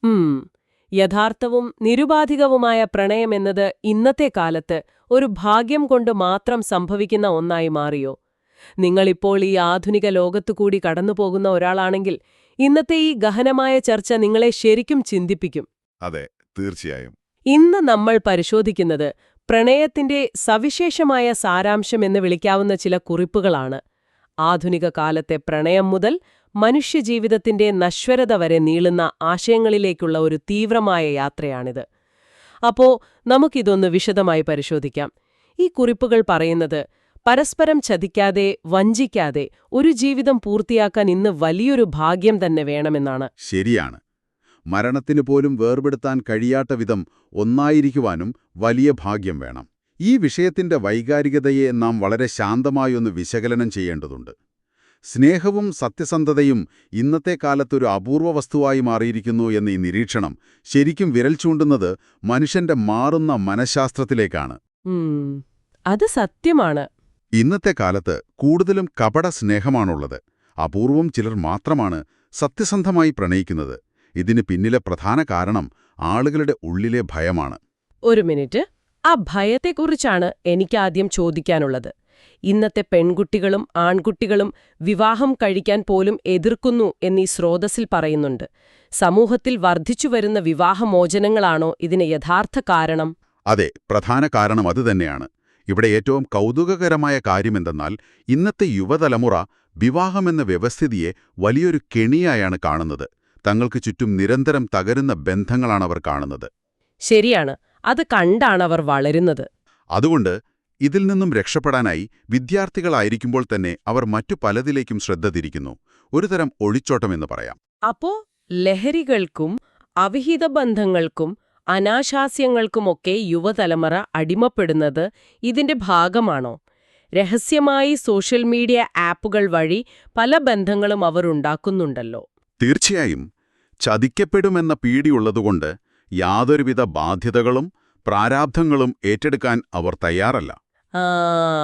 ഉം യഥാർത്ഥവും നിരുപാധികവുമായ പ്രണയമെന്നത് ഇന്നത്തെ കാലത്ത് ഒരു ഭാഗ്യം കൊണ്ട് മാത്രം സംഭവിക്കുന്ന ഒന്നായി മാറിയോ? നിങ്ങളിപ്പോൾ ഈ ആധുനിക ലോകത്തുകൂടി കടന്നുപോകുന്ന ഒരാളാണെങ്കിൽ ഇന്നത്തെ ഈ ഗഹനമായ ചർച്ച നിങ്ങളെ ശരിക്കും ചിന്തിപ്പിക്കും. അതെ, തീർച്ചയായും. ഇന്ന് നമ്മൾ പരിശോധിക്കുന്നത് പ്രണയത്തിന്റെ സവിശേഷമായ സാരാംശം എന്ന് വിളിക്കാവുന്ന ചില കുറിപ്പുകളാണ്. ആധുനിക കാലത്തെ പ്രണയം മുതൽ മനുഷ്യജീവിതത്തിന്റെ നശ്വരത വരെ നീളുന്ന ആശയങ്ങളിലേക്കുള്ള ഒരു തീവ്രമായ യാത്രയാണിത്. അപ്പോ നമുക്കിതൊന്ന് വിശദമായി പരിശോധിക്കാം. ഈ കുറിപ്പുകൾ പറയുന്നത് പരസ്പരം ചതിക്കാതെ, വഞ്ചിക്കാതെ ഒരു ജീവിതം പൂർത്തിയാക്കാൻ ഇന്ന് വലിയൊരു ഭാഗ്യം തന്നെ വേണമെന്നാണ്. ശരിയാണ്. മരണത്തിന് പോലും വേർപെടുത്താൻ കഴിയാത്ത വിധം ഒന്നായിരിക്കുവാനും വലിയ ഭാഗ്യം വേണം. ഈ വിഷയത്തിന്റെ വൈകാരികതയെ നാം വളരെ ശാന്തമായൊന്ന് വിശകലനം ചെയ്യേണ്ടതുണ്ട്. സ്നേഹവും സത്യസന്ധതയും ഇന്നത്തെ കാലത്തൊരു അപൂർവ വസ്തുവായി മാറിയിരിക്കുന്നു എന്ന ഈ നിരീക്ഷണം ശരിക്കും വിരൽ ചൂണ്ടുന്നത് മനുഷ്യന്റെ മാറുന്ന മനഃശാസ്ത്രത്തിലേക്കാണ്. അത് സത്യമാണ്. ഇന്നത്തെ കാലത്ത് കൂടുതലും കപട സ്നേഹമാണുള്ളത്. അപൂർവം ചിലർ മാത്രമാണ് സത്യസന്ധമായി പ്രണയിക്കുന്നത്. ഇതിന് പിന്നിലെ പ്രധാന കാരണം ആളുകളുടെ ഉള്ളിലെ ഭയമാണ്. ഒരു മിനിറ്റ്, ആ ഭയത്തെക്കുറിച്ചാണ് എനിക്കാദ്യം ചോദിക്കാനുള്ളത്. ഇന്നത്തെ പെൺകുട്ടികളും ആൺകുട്ടികളും വിവാഹം കഴിക്കാൻ പോലും എതിർക്കുന്നു എന്നീ സ്രോതസ്സിൽ പറയുന്നുണ്ട്. സമൂഹത്തിൽ വർദ്ധിച്ചുവരുന്ന വിവാഹമോചനങ്ങളാണോ ഇതിന് യഥാർത്ഥ കാരണം? അതെ, പ്രധാന കാരണം അതുതന്നെയാണ്. ഇവിടെ ഏറ്റവും കൗതുകകരമായ കാര്യമെന്തെന്നാൽ ഇന്നത്തെ യുവതലമുറ വിവാഹമെന്ന വ്യവസ്ഥിതിയെ വലിയൊരു കെണിയായാണ് കാണുന്നത്. തങ്ങൾക്ക് ചുറ്റും നിരന്തരം തകരുന്ന ബന്ധങ്ങളാണവർ കാണുന്നത്. ശരിയാണ്, അത് കണ്ടാണവർ വളരുന്നത്. അതുകൊണ്ട് ഇതിൽ നിന്നും രക്ഷപ്പെടാനായി വിദ്യാർത്ഥികളായിരിക്കുമ്പോൾ തന്നെ അവർ മറ്റു പലതിലേക്കും ശ്രദ്ധ തിരിക്കുന്നു. ഒരുതരം ഒളിച്ചോട്ടമെന്ന് പറയാം. അപ്പോ ലഹരികൾക്കും അവിഹിത ബന്ധങ്ങൾക്കും അനാശാസ്യങ്ങൾക്കുമൊക്കെ യുവതലമുറ അടിമപ്പെടുന്നത് ഇതിന്റെ ഭാഗമാണോ? രഹസ്യമായി സോഷ്യൽ മീഡിയ ആപ്പുകൾ വഴി പല ബന്ധങ്ങളും അവർ ഉണ്ടാക്കുന്നുണ്ടല്ലോ. തീർച്ചയായും. ചതിക്കപ്പെടുമെന്ന പേടിയുള്ളതുകൊണ്ട് യാതൊരുവിധ ബാധ്യതകളും പ്രാരാബ്ധങ്ങളും ഏറ്റെടുക്കാൻ അവർ തയ്യാറല്ല.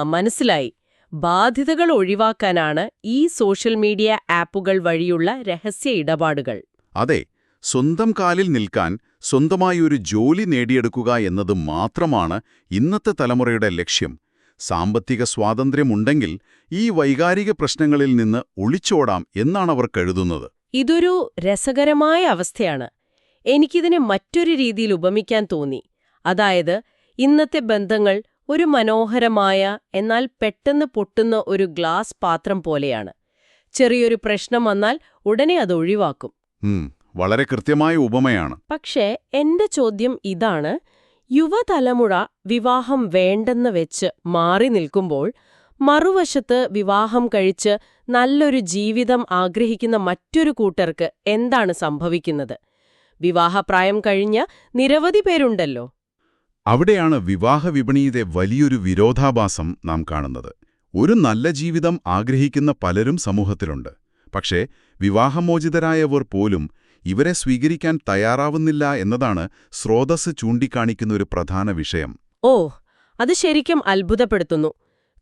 മനസ്സിലായി. ബാധ്യതകൾ ഒഴിവാക്കാനാണ് ഈ സോഷ്യൽ മീഡിയ ആപ്പുകൾ വഴിയുള്ള രഹസ്യ ഇടപാടുകൾ. അതെ, സ്വന്തം കാലിൽ നിൽക്കാൻ സ്വന്തമായി ഒരു ജോലി നേടിയെടുക്കുക എന്നത് മാത്രമാണ് ഇന്നത്തെ തലമുറയുടെ ലക്ഷ്യം. സാമ്പത്തിക സ്വാതന്ത്ര്യമുണ്ടെങ്കിൽ ഈ വൈകാരിക പ്രശ്നങ്ങളിൽ നിന്ന് ഒളിച്ചോടാം എന്നാണവർ കരുതുന്നത്. ഇതൊരു രസകരമായ അവസ്ഥയാണ്. എനിക്കിതിനെ മറ്റൊരു രീതിയിൽ ഉപമിക്കാൻ തോന്നി. അതായത്, ഇന്നത്തെ ബന്ധങ്ങൾ ഒരു മനോഹരമായ എന്നാൽ പെട്ടെന്ന് പൊട്ടുന്ന ഒരു ഗ്ലാസ് പാത്രം പോലെയാണ്. ചെറിയൊരു പ്രശ്നം വന്നാൽ ഉടനെ അത് ഒഴിവാക്കും. വളരെ കൃത്യമായ ഉപമയാണ്. പക്ഷേ എന്റെ ചോദ്യം ഇതാണ്: യുവതലമുറ വിവാഹം വേണ്ടെന്ന് വെച്ച് മാറി നിൽക്കുമ്പോൾ മറുവശത്ത് വിവാഹം കഴിച്ച് നല്ലൊരു ജീവിതം ആഗ്രഹിക്കുന്ന മറ്റൊരു കൂട്ടർക്ക് എന്താണ് സംഭവിക്കുന്നത്? വിവാഹപ്രായം കഴിഞ്ഞ നിരവധി പേരുണ്ടല്ലോ. അവിടെയാണ് വിവാഹ വിപണിയിലെ വലിയൊരു വിരോധാഭാസം നാം കാണുന്നത്. ഒരു നല്ല ജീവിതം ആഗ്രഹിക്കുന്ന പലരും സമൂഹത്തിലുണ്ട്. പക്ഷേ വിവാഹമോചിതരായവർ പോലും ഇവരെ സ്വീകരിക്കാൻ തയ്യാറാവുന്നില്ല എന്നതാണ് സ്രോതസ് ചൂണ്ടിക്കാണിക്കുന്ന ഒരു പ്രധാന വിഷയം. അത് ശരിക്കും അത്ഭുതപ്പെടുത്തുന്നു.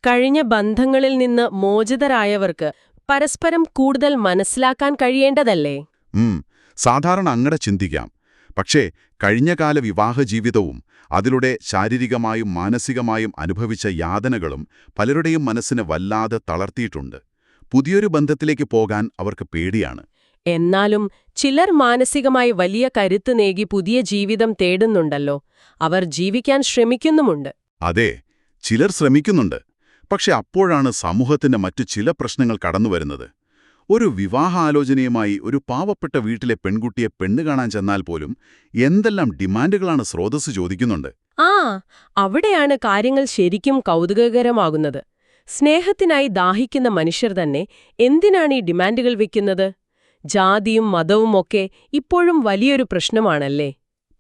കഴിഞ്ഞ ബന്ധങ്ങളിൽ നിന്ന് മോചിതരായവർക്ക് പരസ്പരം കൂടുതൽ മനസ്സിലാക്കാൻ കഴിയേണ്ടതല്ലേ? സാധാരണ അങ്ങനെ ചിന്തിക്കാം. പക്ഷേ കഴിഞ്ഞകാല വിവാഹ ജീവിതവും അതിലൂടെ ശാരീരികമായും മാനസികമായും അനുഭവിച്ച യാതനകളും പലരുടെയും മനസ്സിനെ വല്ലാതെ തളർത്തിയിട്ടുണ്ട്. പുതിയൊരു ബന്ധത്തിലേക്ക് പോകാൻ അവർക്ക് പേടിയാണ്. എന്നാലും ചിലർ മാനസികമായി വലിയ കരുത്ത് നേകി പുതിയ ജീവിതം തേടുന്നുണ്ടല്ലോ. അവർ ജീവിക്കാൻ ശ്രമിക്കുന്നുമുണ്ട്. അതെ, ചിലർ ശ്രമിക്കുന്നുണ്ട്. പക്ഷെ അപ്പോഴാണ് സമൂഹത്തിന്റെ മറ്റു ചില പ്രശ്നങ്ങൾ കടന്നുവരുന്നത്. ഒരു വിവാഹാലോചനയുമായി ഒരു പാവപ്പെട്ട വീട്ടിലെ പെൺകുട്ടിയെ പെണ്ണുകാണാൻ ചെന്നാൽ പോലും എന്തെല്ലാം ഡിമാൻഡുകളാണ് സ്രോതസ് ചോദിക്കുന്നുണ്ട്. അവിടെയാണ് കാര്യങ്ങൾ ശരിക്കും കൗതുകകരമാകുന്നത്. സ്നേഹത്തിനായി ദാഹിക്കുന്ന മനുഷ്യർ തന്നെ എന്തിനാണ് ഈ ഡിമാൻഡുകൾ വെക്കുന്നത്? ജാതിയും മതവുമൊക്കെ ഇപ്പോഴും വലിയൊരു പ്രശ്നമാണല്ലേ?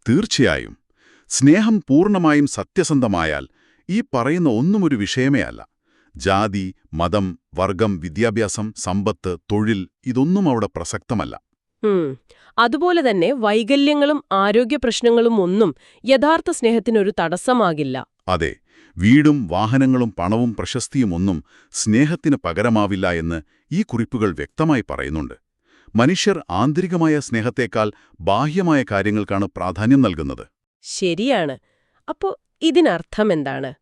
തീർച്ചയായും. സ്നേഹം പൂർണ്ണമായും സത്യസന്ധമായാൽ ഈ പറയുന്ന ഒന്നും ഒരു വിഷയമേ അല്ല. ജാതി, മതം, വർഗം, വിദ്യാഭ്യാസം, സമ്പത്ത്, തൊഴിൽ ഇതൊന്നും അവിടെ പ്രസക്തമല്ല. അതുപോലെ തന്നെ വൈകല്യങ്ങളും ആരോഗ്യ പ്രശ്നങ്ങളും ഒന്നും യഥാർത്ഥ സ്നേഹത്തിനൊരു തടസ്സമാകില്ല. അതെ, വീടും വാഹനങ്ങളും പണവും പ്രശസ്തിയും ഒന്നും സ്നേഹത്തിന് പകരമാവില്ല എന്ന് ഈ കുറിപ്പുകൾ വ്യക്തമായി പറയുന്നുണ്ട്. മനുഷ്യർ ആന്തരികമായ സ്നേഹത്തേക്കാൾ ബാഹ്യമായ കാര്യങ്ങൾക്കാണ് പ്രാധാന്യം നൽകുന്നത്. ശരിയാണ്. അപ്പോ ഇതിനർത്ഥം എന്താണ്?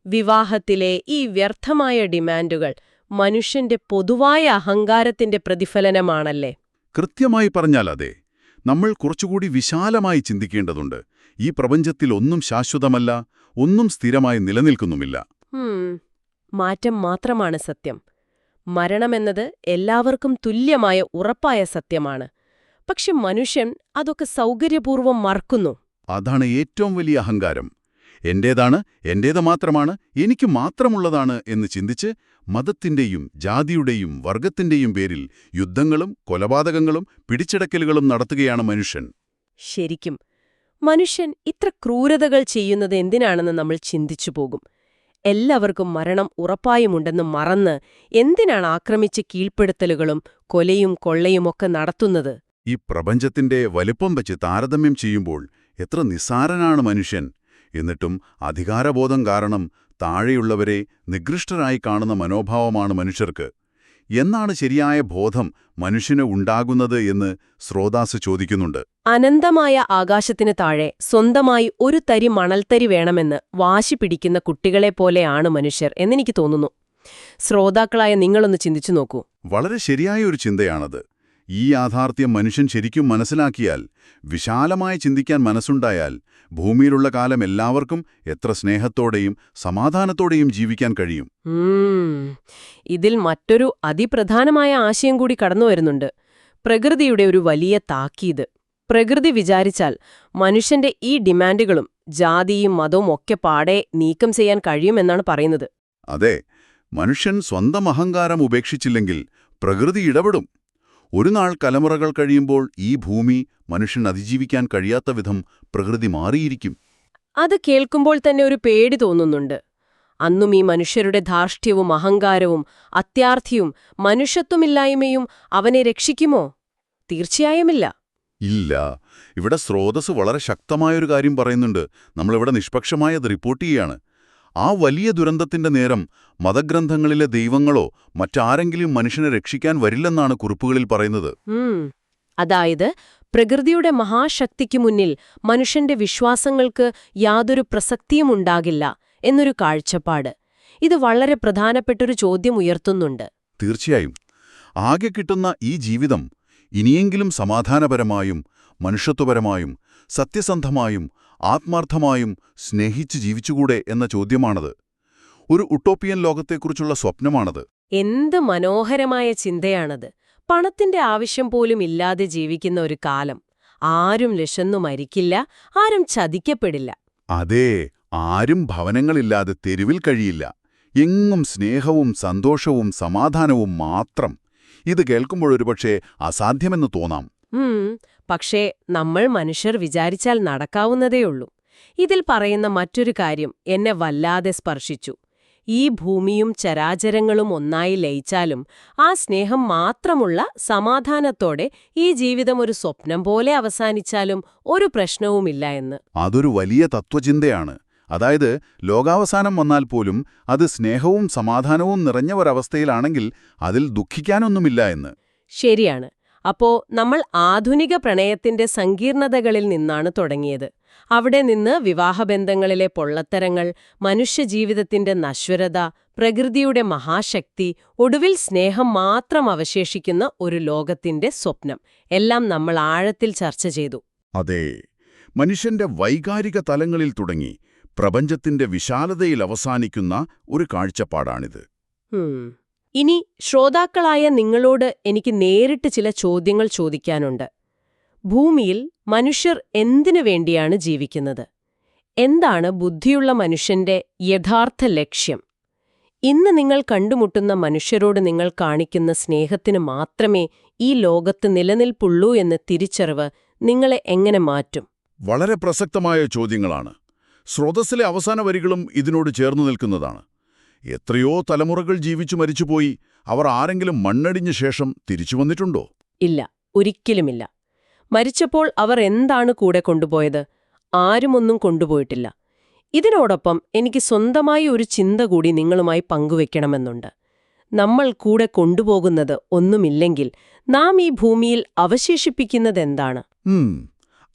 വിവാഹത്തിലെ ഈ വ്യർത്ഥമായ ഡിമാൻഡുകൾ മനുഷ്യന്റെ പൊതുവായ അഹങ്കാരത്തിന്റെ പ്രതിഫലനമാണല്ലേ? കൃത്യമായി പറഞ്ഞാൽ അതെ. നമ്മൾ കുറച്ചുകൂടി വിശാലമായി ചിന്തിക്കേണ്ടതുണ്ട്. ഈ പ്രപഞ്ചത്തിൽ ഒന്നും ശാശ്വതമല്ല, ഒന്നും സ്ഥിരമായി നിലനിൽക്കുന്നുമില്ല. മാറ്റം മാത്രമാണ് സത്യം. മരണമെന്നത് എല്ലാവർക്കും തുല്യമായ ഉറപ്പായ സത്യമാണ്. പക്ഷെ മനുഷ്യൻ അതൊക്കെ സൗകര്യപൂർവ്വം മറക്കുന്നു. അതാണ് ഏറ്റവും വലിയ അഹങ്കാരം. എന്റേതാണ്, എന്റേത് മാത്രമാണ്, എനിക്ക് മാത്രമുള്ളതാണ് എന്ന് ചിന്തിച്ച് മതത്തിന്റെയും ജാതിയുടെയും വർഗത്തിന്റെയും പേരിൽ യുദ്ധങ്ങളും കൊലപാതകങ്ങളും പിടിച്ചടക്കലുകളും നടത്തുകയാണ് മനുഷ്യൻ. ശരിക്കും മനുഷ്യൻ ഇത്ര ക്രൂരതകൾ ചെയ്യുന്നത് എന്തിനാണെന്ന് നമ്മൾ ചിന്തിച്ചു പോകും. എല്ലാവർക്കും മരണം ഉറപ്പായുമുണ്ടെന്ന് മറന്ന് എന്തിനാണ് ആക്രമിച്ച് കീഴ്പ്പെടുത്തലുകളും കൊലയും കൊള്ളയുമൊക്കെ നടത്തുന്നത്? ഈ പ്രപഞ്ചത്തിന്റെ വലിപ്പം വെച്ച് താരതമ്യം ചെയ്യുമ്പോൾ എത്ര നിസ്സാരനാണ് മനുഷ്യൻ. എന്നിട്ടും അധികാരബോധം കാരണം താഴെയുള്ളവരെ നികൃഷ്ടരായി കാണുന്ന മനോഭാവമാണ് മനുഷ്യർക്ക്. എന്നാണ് ശരിയായ ബോധം മനുഷ്യന് ഉണ്ടാകുന്നത് എന്ന് ശ്രോതാസ് ചോദിക്കുന്നുണ്ട്. അനന്തമായ ആകാശത്തിന് താഴെ സ്വന്തമായി ഒരു തരി മണൽത്തരി വേണമെന്ന് വാശി പിടിക്കുന്ന കുട്ടികളെപ്പോലെയാണ് മനുഷ്യർ എന്നെനിക്ക് തോന്നുന്നു. ശ്രോതാക്കളായ നിങ്ങളൊന്ന് ചിന്തിച്ചു നോക്കൂ. വളരെ ശരിയായ ഒരു ചിന്തയാണത്. ഈ യാഥാർത്ഥ്യം മനുഷ്യൻ ശരിക്കും മനസ്സിലാക്കിയാൽ, വിശാലമായി ചിന്തിക്കാൻ മനസ്സുണ്ടായാൽ, ഭൂമിയിലുള്ള കാലം എല്ലാവർക്കും എത്ര സ്നേഹത്തോടെയും സമാധാനത്തോടെയും ജീവിക്കാൻ കഴിയും. ഇതിൽ മറ്റൊരു അതിപ്രധാനമായ ആശയം കൂടി കടന്നുവരുന്നുണ്ട്. പ്രകൃതിയുടെ ഒരു വലിയ താക്കീത്. പ്രകൃതി വിചാരിച്ചാൽ മനുഷ്യന്റെ ഈ ഡിമാൻഡുകളും ജാതിയും മതവും ഒക്കെ പാടെ നീക്കം ചെയ്യാൻ കഴിയുമെന്നാണ് പറയുന്നത്. അതെ, മനുഷ്യൻ സ്വന്തം അഹങ്കാരം ഉപേക്ഷിച്ചില്ലെങ്കിൽ പ്രകൃതി ഇടപെടും. ഒരു നാൾ തലമുറകൾ കഴിയുമ്പോൾ ഈ ഭൂമി മനുഷ്യൻ അതിജീവിക്കാൻ കഴിയാത്ത വിധം പ്രകൃതി മാറിയിരിക്കും. അത് കേൾക്കുമ്പോൾ തന്നെ ഒരു പേടി തോന്നുന്നുണ്ട്. അന്നും ഈ മനുഷ്യരുടെ ധാർഷ്ട്യവും അഹങ്കാരവും അത്യാർത്ഥിയും മനുഷ്യത്വമില്ലായ്മയും അവനെ രക്ഷിക്കുമോ? തീർച്ചയായുമില്ല. ഇല്ല. ഇവിടെ സ്രോതസ് വളരെ ശക്തമായൊരു കാര്യം പറയുന്നുണ്ട്. നമ്മളിവിടെ നിഷ്പക്ഷമായത് റിപ്പോർട്ട് ചെയ്യാണ്. ആ വലിയ ദുരന്തത്തിന്റെ നേരം മതഗ്രന്ഥങ്ങളിലെ ദൈവങ്ങളോ മറ്റാരെങ്കിലും മനുഷ്യനെ രക്ഷിക്കാൻ വരില്ലെന്നാണ് കുറിപ്പുകളിൽ പറയുന്നത്. അതായത് പ്രകൃതിയുടെ മഹാശക്തിക്ക് മുന്നിൽ മനുഷ്യന്റെ വിശ്വാസങ്ങൾക്ക് യാതൊരു പ്രസക്തിയും ഉണ്ടാകില്ല എന്നൊരു കാഴ്ചപ്പാട്. ഇത് വളരെ പ്രധാനപ്പെട്ടൊരു ചോദ്യം ഉയർത്തുന്നുണ്ട്. തീർച്ചയായും. ആകെ കിട്ടുന്ന ഈ ജീവിതം ഇനിയെങ്കിലും സമാധാനപരമായും മനുഷ്യത്വപരമായും സത്യസന്ധമായും ആത്മാർത്ഥമായും സ്നേഹിച്ച് ജീവിച്ചുകൂടെ എന്ന ചോദ്യമാണത്. ഒരു ഉട്ടോപ്പിയൻ ലോകത്തെക്കുറിച്ചുള്ള സ്വപ്നമാണത്. എന്ത് മനോഹരമായ ചിന്തയാണത്! പണത്തിന്റെ ആവശ്യം പോലും ഇല്ലാതെ ജീവിക്കുന്ന ഒരു കാലം. ആരും വിശന്നു മരിക്കില്ല, ആരും ചതിക്കപ്പെടില്ല. അതേ, ആരും ഭവനങ്ങളില്ലാതെ തെരുവിൽ കഴിയില്ല. എങ്ങും സ്നേഹവും സന്തോഷവും സമാധാനവും മാത്രം. ഇത് കേൾക്കുമ്പോഴൊരുപക്ഷേ അസാധ്യമെന്ന് തോന്നാം. പക്ഷേ നമ്മൾ മനുഷ്യർ വിചാരിച്ചാൽ നടക്കാവുന്നതേയുള്ളൂ. ഇതിൽ പറയുന്ന മറ്റൊരു കാര്യം എന്നെ വല്ലാതെ സ്പർശിച്ചു. ഈ ഭൂമിയും ചരാചരങ്ങളും ഒന്നായി ലയിച്ചാലും ആ സ്നേഹം മാത്രമുള്ള സമാധാനത്തോടെ ഈ ജീവിതം ഒരു സ്വപ്നം പോലെ അവസാനിച്ചാലും ഒരു പ്രശ്നവുമില്ല എന്ന്. അതൊരു വലിയ തത്വചിന്തയാണ്. അതായത് ലോകാവസാനം വന്നാൽ പോലും അത് സ്നേഹവും സമാധാനവും നിറഞ്ഞ ഒരവസ്ഥയിലാണെങ്കിൽ അതിൽ ദുഃഖിക്കാനൊന്നുമില്ല എന്ന്. ശരിയാണ്. അപ്പോ നമ്മൾ ആധുനിക പ്രണയത്തിന്റെ സങ്കീർണതകളിൽ നിന്നാണ് തുടങ്ങിയത്. അവിടെ നിന്ന് വിവാഹബന്ധങ്ങളിലെ പൊള്ളത്തരങ്ങൾ, മനുഷ്യജീവിതത്തിന്റെ നശ്വരത, പ്രകൃതിയുടെ മഹാശക്തി, ഒടുവിൽ സ്നേഹം മാത്രം അവശേഷിക്കുന്ന ഒരു ലോകത്തിന്റെ സ്വപ്നം എല്ലാം നമ്മൾ ആഴത്തിൽ ചർച്ച ചെയ്തു. അതെ, മനുഷ്യന്റെ വൈകാരിക തലങ്ങളിൽ തുടങ്ങി പ്രപഞ്ചത്തിന്റെ വിശാലതയിൽ അവസാനിക്കുന്ന ഒരു കാഴ്ചപ്പാടാണിത്. ഇനി ശ്രോതാക്കളായ നിങ്ങളോട് എനിക്ക് നേരിട്ട് ചില ചോദ്യങ്ങൾ ചോദിക്കാനുണ്ട്. ഭൂമിയിൽ മനുഷ്യർ എന്തിനു വേണ്ടിയാണ് ജീവിക്കുന്നത്? എന്താണ് ബുദ്ധിയുള്ള മനുഷ്യന്റെ യഥാർത്ഥ ലക്ഷ്യം? ഇന്ന് നിങ്ങൾ കണ്ടുമുട്ടുന്ന മനുഷ്യരോട് നിങ്ങൾ കാണിക്കുന്ന സ്നേഹത്തിന് മാത്രമേ ഈ ലോകത്ത് നിലനിൽപ്പുള്ളൂ എന്ന തിരിച്ചറിവ് നിങ്ങളെ എങ്ങനെ മാറ്റും? വളരെ പ്രസക്തമായ ചോദ്യങ്ങളാണ്. സ്രോതസ്സിലെ അവസാന വരികളും ഇതിനോട് ചേർന്നു നിൽക്കുന്നതാണ്. എത്രയോ തലമുറകൾ ജീവിച്ചു മരിച്ചുപോയി. അവർ ആരെങ്കിലും മണ്ണടിഞ്ഞ ശേഷം തിരിച്ചു വന്നിട്ടുണ്ടോ? ഇല്ല, ഒരിക്കലുമില്ല. മരിച്ചപ്പോൾ അവർ എന്താണ് കൂടെ കൊണ്ടുപോയത്? ആരുമൊന്നും കൊണ്ടുപോയിട്ടില്ല. ഇതിനോടൊപ്പം എനിക്ക് സ്വന്തമായി ഒരു ചിന്ത കൂടി നിങ്ങളുമായി പങ്കുവെക്കണമെന്നുണ്ട്. നമ്മൾ കൂടെ കൊണ്ടുപോകുന്നത് ഒന്നുമില്ലെങ്കിൽ നാം ഈ ഭൂമിയിൽ അവശേഷിപ്പിക്കുന്നതെന്താണ്?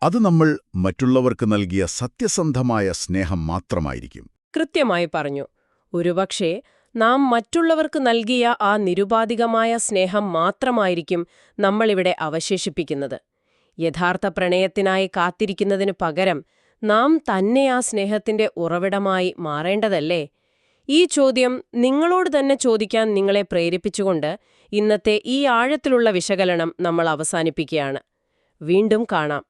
അത് നമ്മൾ മറ്റുള്ളവർക്ക് നൽകിയ സത്യസന്ധമായ സ്നേഹം മാത്രമായിരിക്കും. കൃത്യമായി പറഞ്ഞു. ഒരുപക്ഷേ നാം മറ്റുള്ളവർക്ക് നൽകിയ ആ നിരുപാധികമായ സ്നേഹം മാത്രമായിരിക്കും നമ്മളിവിടെ അവശേഷിപ്പിക്കുന്നത്. യഥാർത്ഥ പ്രണയത്തിനായി കാത്തിരിക്കുന്നതിനു പകരം നാം തന്നെ ആ സ്നേഹത്തിന്റെ ഉറവിടമായി മാറേണ്ടതല്ലേ? ഈ ചോദ്യം നിങ്ങളോട് തന്നെ ചോദിക്കാൻ നിങ്ങളെ പ്രേരിപ്പിച്ചുകൊണ്ട് ഇന്നത്തെ ഈ ആഴത്തിലുള്ള വിശകലനം നമ്മൾ അവസാനിപ്പിക്കുകയാണ്. വീണ്ടും കാണാം.